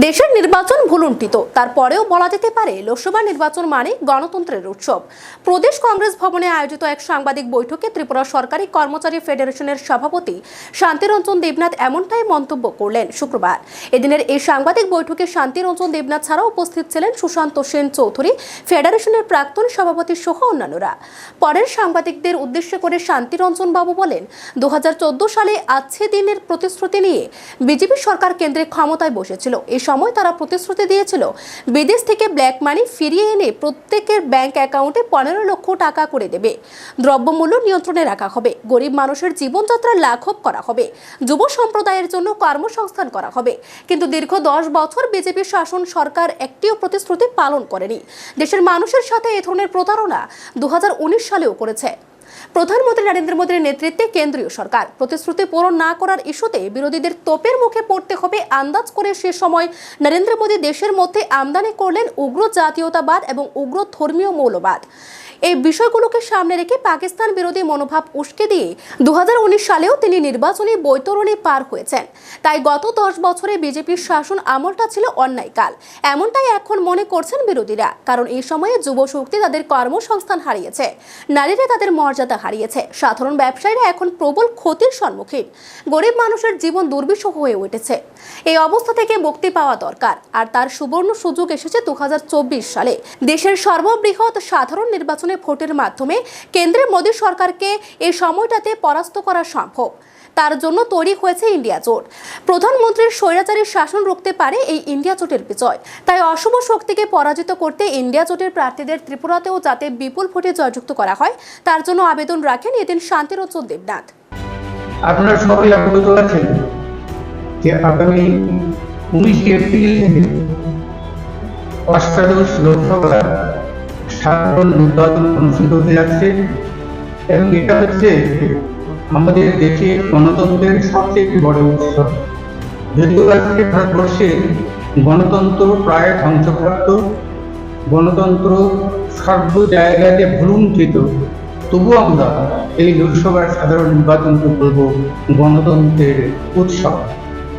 দেশের নির্বাচন ভুলুণ্ঠিত, তারপরেও বলা যেতে পারে লোকসভা নির্বাচন মানে গণতন্ত্রের উৎসব। প্রদেশ কংগ্রেস ভবনে আয়োজিত এক সাংবাদিক বৈঠকে ত্রিপুরা সরকারি কর্মচারী ফেডারেশনের সভাপতি শান্তিরঞ্জন দেবনাথ এমনটাই মন্তব্য করলেন শুক্রবার। এদিনের এই সাংবাদিক বৈঠকে শান্তিরঞ্জন দেবনাথ ছাড়াও উপস্থিত ছিলেন সুশান্ত সেন চৌধুরী, ফেডারেশনের প্রাক্তন সভাপতি সহ অন্যান্যরা। পরের সাংবাদিকদের উদ্দেশ্য করে শান্তিরঞ্জন বাবু বলেন, 2014 সালে আছে দিনের প্রতিশ্রুতি নিয়ে বিজেপি সরকার কেন্দ্রে ক্ষমতায় বসেছিল। এই সময় তারা প্রতিশ্রুতি দিয়েছিল বিদেশ থেকে ব্ল্যাক মানি ফিরিয়ে এনে প্রত্যেকের ব্যাংক অ্যাকাউন্টে 15 লক্ষ টাকা করে দেবে, দ্রব্যমূল্য নিয়ন্ত্রণে রাখা হবে, গরিব মানুষের জীবনযাত্রা লাঘব করা হবে, যুব সম্প্রদায়ের জন্য কর্মসংস্থান করা হবে। কিন্তু দীর্ঘ 10 বছর বিজেপি শাসন সরকার একটিও প্রতিশ্রুতি পালন করেনি। দেশের মানুষের সাথে এ ধরনের প্রতারণা 2019 সালেও করেছে। প্রধানমন্ত্রী নরেন্দ্র মোদীর নেতৃত্বে কেন্দ্রীয় সরকার প্রতিশ্রুতি পূরণ না করার ইস্যুতে বিরোধীদের তোপের মুখে পড়তে হবে আন্দাজ করে সে সময় নরেন্দ্র মোদী দেশের মধ্যে আমদানি করলেন উগ্র জাতীয়তাবাদ এবং উগ্র ধর্মীয় মৌলবাদ। এই বিষয়গুলোকে সামনে রেখে পাকিস্তান বিরোধী মনোভাব উস্কে দিয়ে 2019 সালেও তিনি নির্বাচনী বৈতরণী পার হয়েছেন। তাই গত 10 বছরে বিজেপির শাসন আমলটা ছিল অন্যায়কাল, এমনটাই এখন মনে করছেন বিরোধীরা। কারণ এই সময়ে যুব শক্তি তাদের কর্মসংস্থান হারিয়েছে, নারীরা তাদের মর্যাদা হারিয়েছে, সাধারণ ব্যবসায়ীরা এখন প্রবল ক্ষতির সম্মুখীন, গরিব মানুষের জীবন দুর্বিষহ হয়ে উঠেছে। এই অবস্থা থেকে মুক্তি পাওয়া দরকার, আর তার সুবর্ণ সুযোগ এসেছে 2024 সালে। দেশের সর্ববৃহৎ সাধারণ নির্বাচনে ভোটের মাধ্যমে কেন্দ্রের মোদী সরকারকে এই সময়টাতে পরাস্ত করা সম্ভব। তার জন্য তৈরি হয়েছে ইন্ডিয়া জোট। প্রধানমন্ত্রীর স্বৈরাচারী শাসন রুখতে পারে এই ইন্ডিয়া জোটের বিজয়। তাই অশুভ শক্তিকে পরাজিত করতে ইন্ডিয়া জোটের প্রার্থীদের ত্রিপুরাতেও যাতে বিপুল ভোটে জয়যুক্ত করা হয়, তার জন্য আবেদন রাখেন এদিন শান্তিরঞ্জন দেবনাথ। আপনারা সবাই অবগত আছেন যে আগামী 19 এপ্রিল থেকে অষ্টাদশ লোকসভা সাধারণ নির্বাচন অনুষ্ঠিত হতে যাচ্ছে এবং এটা হচ্ছে আমাদের দেশের গণতন্ত্রের সবচেয়ে বড় উৎসব। যদিও আজকে ভারতবর্ষে গণতন্ত্র প্রায় ধ্বংসপ্রাপ্ত, গণতন্ত্র সর্ব জায়গাতে ভুলুণ্ঠিত, তবুও আমরা এই লোকসভার সাধারণ নির্বাচনকে বলবো গণতন্ত্রের উৎসব।